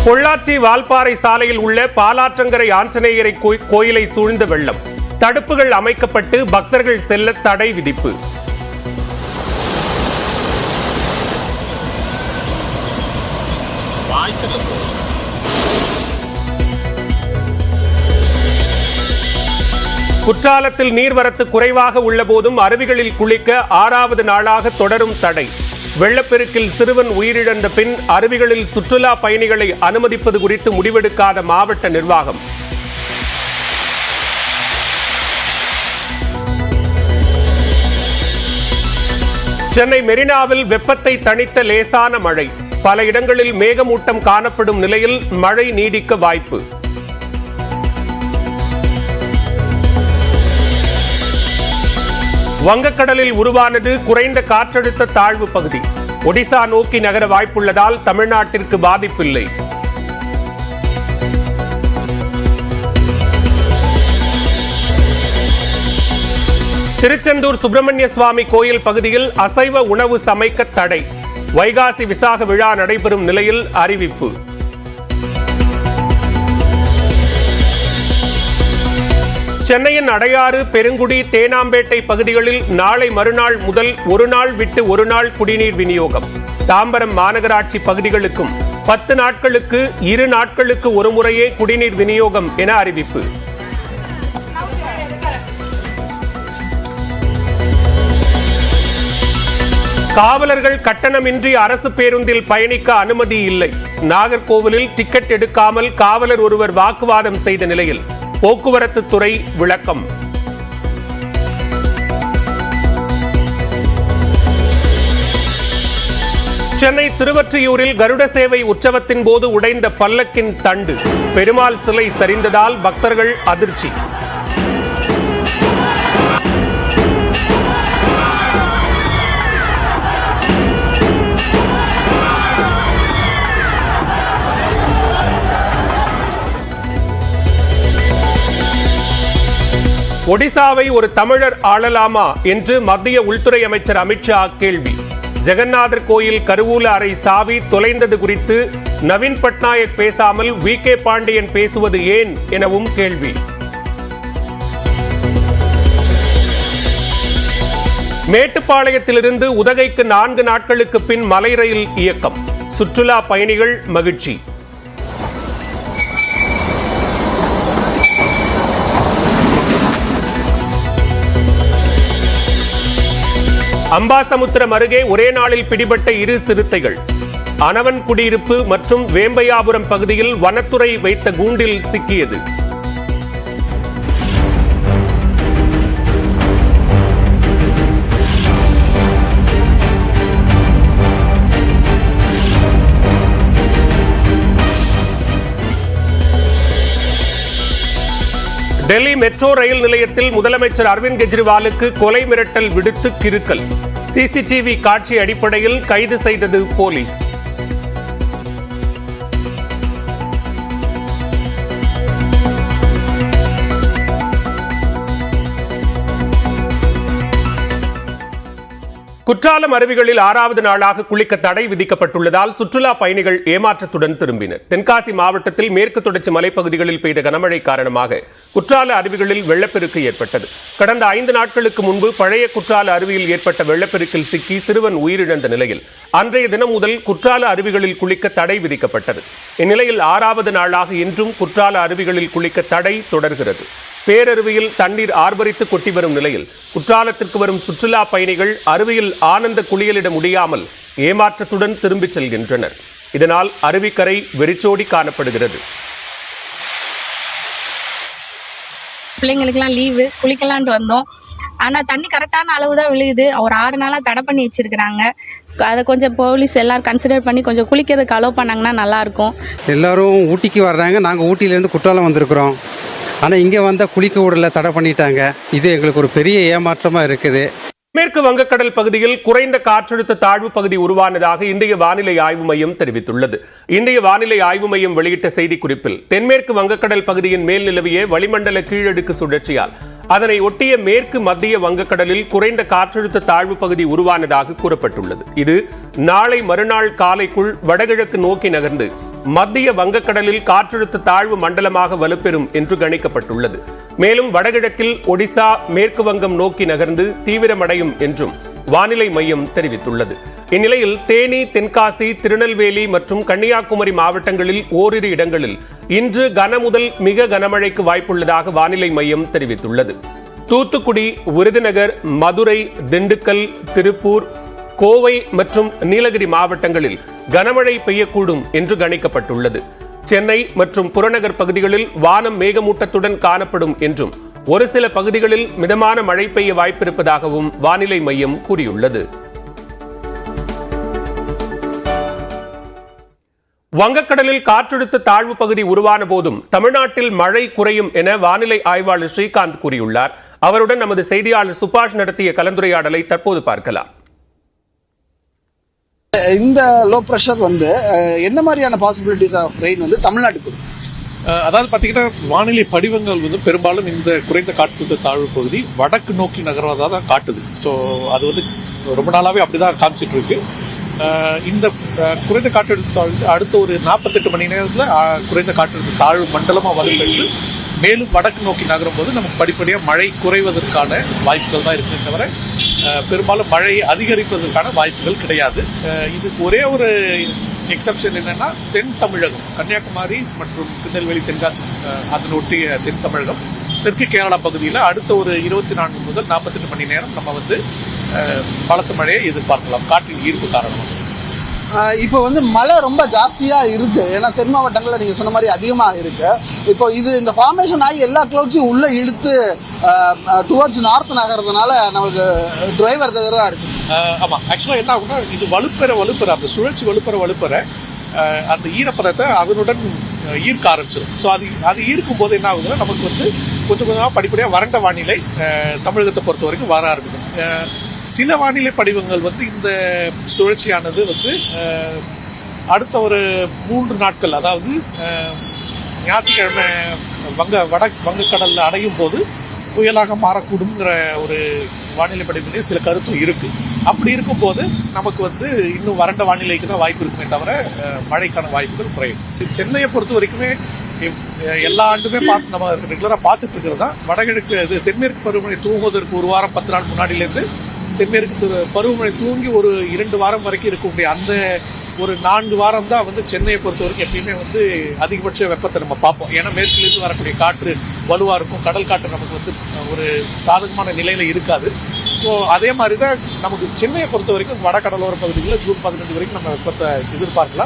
பொள்ளாச்சி வால்பாறை சாலையில் உள்ள பாலாற்றங்கரை ஆஞ்சநேயரை கோயிலை சூழ்ந்த வெள்ளம். தடுப்புகள் அமைக்கப்பட்டு பக்தர்கள் செல்ல தடை விதிப்பு. குற்றாலத்தில் நீர்வரத்து குறைவாக உள்ள போதும் அருவிகளில் குளிக்க 6வது நாளாக தொடரும் தடை. வெள்ளப்பெருக்கில் சிறுவன் உயிரிழந்த பின் அருவிகளில் சுற்றுலா பயணிகளை அனுமதிப்பது குறித்து முடிவெடுக்காத மாவட்ட நிர்வாகம். சென்னை மெரினாவில் வெப்பத்தை தணித்த லேசான மழை. பல இடங்களில் மேகமூட்டம் காணப்படும் நிலையில் மழை நீடிக்க வாய்ப்பு. வங்கக்கடலில் உருவானது குறைந்த காற்றழுத்த தாழ்வு பகுதி. ஒடிசா நோக்கி நகர வாய்ப்புள்ளதால் தமிழ்நாட்டிற்கு பாதிப்பில்லை. திருச்செந்தூர் சுப்பிரமணிய சுவாமி கோயில் பகுதியில் அசைவ உணவு சமைக்க தடை. வைகாசி விசாக விழா நடைபெறும் நிலையில் அறிவிப்பு. சென்னையின் அடையாறு, பெருங்குடி, தேனாம்பேட்டை பகுதிகளில் நாளை மறுநாள் முதல் ஒரு நாள் விட்டு ஒரு நாள் குடிநீர் விநியோகம். தாம்பரம் மாநகராட்சி பகுதிகளுக்கும் 10 நாட்களுக்கு 2 நாட்களுக்கு ஒரு முறையே குடிநீர் விநியோகம் என அறிவிப்பு. காவலர்கள் கட்டணமின்றி அரசு பேருந்தில் பயணிக்க அனுமதி இல்லை. நாகர்கோவிலில் டிக்கெட் எடுக்காமல் காவலர் ஒருவர் வாக்குவாதம் செய்த நிலையில் போக்குவரத்து துறை விளக்கம். சென்னை திருவொற்றியூரில் கருட சேவை உற்சவத்தின் போது உடைந்த பல்லக்கின் தண்டு. பெருமாள் சிலை சரிந்ததால் பக்தர்கள் அதிர்ச்சி. ஒடிசாவை ஒரு தமிழர் ஆளலாமா என்று மத்திய உள்துறை அமைச்சர் அமித்ஷா கேள்வி. ஜெகநாதர் கோயில் கருவூல அறை சாவி தொலைந்தது குறித்து நவீன் பட்நாயக் பேசாமல் VK பாண்டியன் பேசுவது ஏன் எனவும் கேள்வி. மேட்டுப்பாளையத்திலிருந்து உதகைக்கு 4 நாட்களுக்கு பின் மலை ரயில் இயக்கம். சுற்றுலா பயணிகள் மகிழ்ச்சி. அம்பாசமுத்திரம் அருகே ஒரே நாளில் பிடிபட்ட 2 சிறுத்தைகள். அனவன் குடியிருப்பு மற்றும் வேம்பையாபுரம் பகுதியில் வனத்துறை வைத்த கூண்டில் சிக்கியது. டெல்லி மெட்ரோ ரயில் நிலையத்தில் முதலமைச்சர் அரவிந்த் கெஜ்ரிவாலுக்கு கொலை மிரட்டல் விடுத்து கிறுக்கல். CCTV காட்சி அடிப்படையில் கைது செய்தது போலீஸ். குற்றாலம் அருவிகளில் 6வது நாளாக குளிக்க தடை விதிக்கப்பட்டுள்ளதால் சுற்றுலா பயணிகள் ஏமாற்றத்துடன் திரும்பினர். தென்காசி மாவட்டத்தில் மேற்கு தொடர்ச்சி மலைப்பகுதிகளில் பெய்த கனமழை காரணமாக குற்றால அருவிகளில் வெள்ளப்பெருக்கு ஏற்பட்டது. கடந்த 5 நாட்களுக்கு முன்பு பழைய குற்றால அருவியில் ஏற்பட்ட வெள்ளப்பெருக்கில் சிக்கி சிறுவன் உயிரிழந்த நிலையில் அன்றைய தினம் முதல் குற்றால அருவிகளில் குளிக்க தடை விதிக்கப்பட்டது. இந்நிலையில் 6வது நாளாக இன்றும் குற்றால அருவிகளில் குளிக்க தடை தொடர்கிறது. பேரருவியில் தண்ணீர் ஆர்ப்பரித்து கொட்டி வரும் நிலையில் குற்றாலத்திற்கு வரும் சுற்றுலா பயணிகள் அருவியில் ஆனந்த குளியலிட முடியாமல் ஏமாற்றத்துடன் திரும்பிச் செல்கின்றனர். இதனால் அருவிக்கரை வெறிச்சோடி காணப்படுகிறது. பிள்ளைங்களுக்கெல்லாம் லீவு, குளிக்கலான்ட்டு வந்தோம். ஆனால் தண்ணி கரெக்டான அளவு தான் விழுகுது. ஒரு 6 நாளாக தடை பண்ணி வச்சிருக்கிறாங்க. அதை கொஞ்சம் போலீஸ் எல்லாரும் கன்சிடர் பண்ணி கொஞ்சம் குளிக்கிறதுக்கு அலோவ் பண்ணாங்கன்னா நல்லாயிருக்கும். எல்லாரும் ஊட்டிக்கு வர்றாங்க. நாங்கள் ஊட்டியிலேருந்து குற்றாலம் வந்திருக்கிறோம். ஆனால் இங்கே வந்தால் குளிக்க விடல, தடை பண்ணிட்டாங்க. இது எங்களுக்கு ஒரு பெரிய ஏமாற்றமாக இருக்குது. மேற்கு வங்கக்கடல் பகுதியில் குறைந்த காற்றழுத்த தாழ்வு பகுதி உருவானதாக இந்திய வானிலை ஆய்வு மையம் தெரிவித்துள்ளது. இந்திய வானிலை ஆய்வு மையம் வெளியிட்ட செய்திக்குறிப்பில் தென்மேற்கு வங்கக்கடல் பகுதியின் மேல் நிலவிய வளிமண்டல கீழடுக்கு சுழற்சியால் அதனை ஒட்டிய மேற்கு மத்திய வங்கக்கடலில் குறைந்த காற்றழுத்த தாழ்வு பகுதி உருவானதாக கூறப்பட்டுள்ளது. இது நாளை மறுநாள் காலைக்குள் வடகிழக்கு நோக்கி நகர்ந்து மத்திய வங்கக்கடலில் காற்றழுத்த தாழ்வு மண்டலமாக வலுப்பெறும் என்று கணிக்கப்பட்டுள்ளது. மேலும் வடகிழக்கில் ஒடிசா, மேற்கு வங்கம் நோக்கி நகர்ந்து தீவிரமடையும் என்றும் வானிலை மையம் தெரிவித்துள்ளது. இந்நிலையில் தேனி, தென்காசி, திருநெல்வேலி மற்றும் கன்னியாகுமரி மாவட்டங்களில் ஓரிரு இடங்களில் இன்று கனமுதல் மிக கனமழைக்கு வாய்ப்புள்ளதாக வானிலை மையம் தெரிவித்துள்ளது. தூத்துக்குடி, விருதுநகர், மதுரை, திண்டுக்கல், திருப்பூர், கோவை மற்றும் நீலகிரி மாவட்டங்களில் கனமழை பெய்யக்கூடும் என்று கணிக்கப்பட்டுள்ளது. சென்னை மற்றும் புறநகர் பகுதிகளில் வானம் மேகமூட்டத்துடன் காணப்படும் என்றும் ஒரு சில பகுதிகளில் மிதமான மழை பெய்ய வாய்ப்பிருப்பதாகவும் வானிலை மையம் கூறியுள்ளது. வங்கக்கடலில் காற்றழுத்த தாழ்வு பகுதி உருவான போதும் தமிழ்நாட்டில் மழை குறையும் என வானிலை ஆய்வாளர் ஸ்ரீகாந்த் கூறியுள்ளார். அவருடன் நமது செய்தியாளர் சுபாஷ் நடத்திய கலந்துரையாடலை தற்போது பார்க்கலாம். இந்த லோ பிரஷர் என்ன மாதிரியான பாசிபிலிட்டிஸ் ஆஃப் ரெயின் தமிழ்நாட்டுக்கு? அதாவது பார்த்தீங்கன்னா வானிலை படிவங்கள் பெரும்பாலும் இந்த குறைந்த காற்றழுத்த தாழ்வு பகுதி வடக்கு நோக்கி நகர்வதாக தான் காட்டுது. ஸோ அது ரொம்ப நாளாவே அப்படிதான் காமிச்சிட்டு இருக்கு. இந்த குறைந்த காற்றழுத்த தாழ்வு அடுத்த ஒரு 48 மணி நேரத்தில் குறைந்த காற்றழுத்த தாழ்வு மண்டலமாக வலுப்பெற்று மேலும் வடக்கு நோக்கி நகரும் போது நமக்கு படிப்படியாக மழை குறைவதற்கான வாய்ப்புகள் தான் இருக்குமே தவிர பெரும்பாலும் மழை அதிகரிப்பதற்கான வாய்ப்புகள் கிடையாது. இதுக்கு ஒரே ஒரு எக்ஸப்ஷன் என்னன்னா, தென் தமிழகம், கன்னியாகுமரி மற்றும் திருநெல்வேலி, தென்காசி அதன் ஒட்டிய தென் தமிழகம், தெற்கு கேரளா பகுதியில் அடுத்த ஒரு 24 முதல் 48 மணி நேரம் நம்ம பலத்த மழையை எதிர்பார்க்கலாம் காற்றின் ஈர்ப்பு காரணமாக. இப்போ மழை ரொம்ப ஜாஸ்தியாக இருக்குது. ஏன்னா தென் மாவட்டங்களில் நீங்கள் சொன்ன மாதிரி அதிகமாக இருக்குது. இப்போ இந்த ஃபார்மேஷன் ஆகி எல்லா க்ளவுட்ஸையும் உள்ளே இழுத்து டுவர்ட்ஸ் நார்த் நகர்றதுனால நமக்கு டிரைவர் தான் இருக்குது. ஆமாம், ஆக்சுவலாக என்ன ஆகுனா, இது வலுப்பெற அந்த சுழற்சி வலுப்பெற அந்த ஈரப்பதத்தை அதனுடன் ஈர்க்க ஆரம்பிச்சிடும். ஸோ அது ஈர்க்கும் போது என்ன ஆகுதுன்னா, நமக்கு கொஞ்சம் கொஞ்சமாக படிப்படியாக வறண்ட வானிலை தமிழகத்தை பொறுத்த வரைக்கும் வர ஆரம்பிக்கும். சில வானிலை படிவங்கள் இந்த சுழற்சியானது அடுத்த ஒரு 3 நாட்கள், அதாவது ஞாயிற்றுக்கிழமை வங்கக்கடலில் அடையும் போது புயலாக மாறக்கூடுங்கிற ஒரு வானிலை படிப்பிலே சில கருத்து இருக்கு. அப்படி இருக்கும்போது நமக்கு இன்னும் வறண்ட வானிலைக்கு தான் வாய்ப்பு இருக்குமே தவிர மழைக்கான வாய்ப்புகள் குறையும். சென்னையை பொறுத்த வரைக்குமே எல்லா ஆண்டுமே நம்ம ரெகுலராக பார்த்துட்டு இருக்கிறது தான் வடகிழக்கு தென்மேற்கு பருவமழை தூங்குவதற்கு ஒரு வாரம் 10 நாள் முன்னாடியிலேருந்து தென்மேற்கு பருவமழை தூங்கி ஒரு 2 வாரம் வரைக்கும் இருக்கக்கூடிய அந்த ஒரு 4 வாரம் தான் சென்னையை பொறுத்த வரைக்கும் எப்பயுமே அதிகபட்ச வெப்பத்தை நம்ம பார்ப்போம். ஏன்னா மேற்கிலிருந்து வரக்கூடிய காற்று வலுவாக இருக்கும், கடல் காற்று நமக்கு ஒரு சாதகமான நிலையில இருக்காது. ஸோ அதே மாதிரி தான் நமக்கு சென்னையை பொறுத்த வரைக்கும் வட கடலோர பகுதிகளில் ஜூன் 15 வரைக்கும் நம்ம வெப்பத்தை எதிர்பார்க்கலாம்.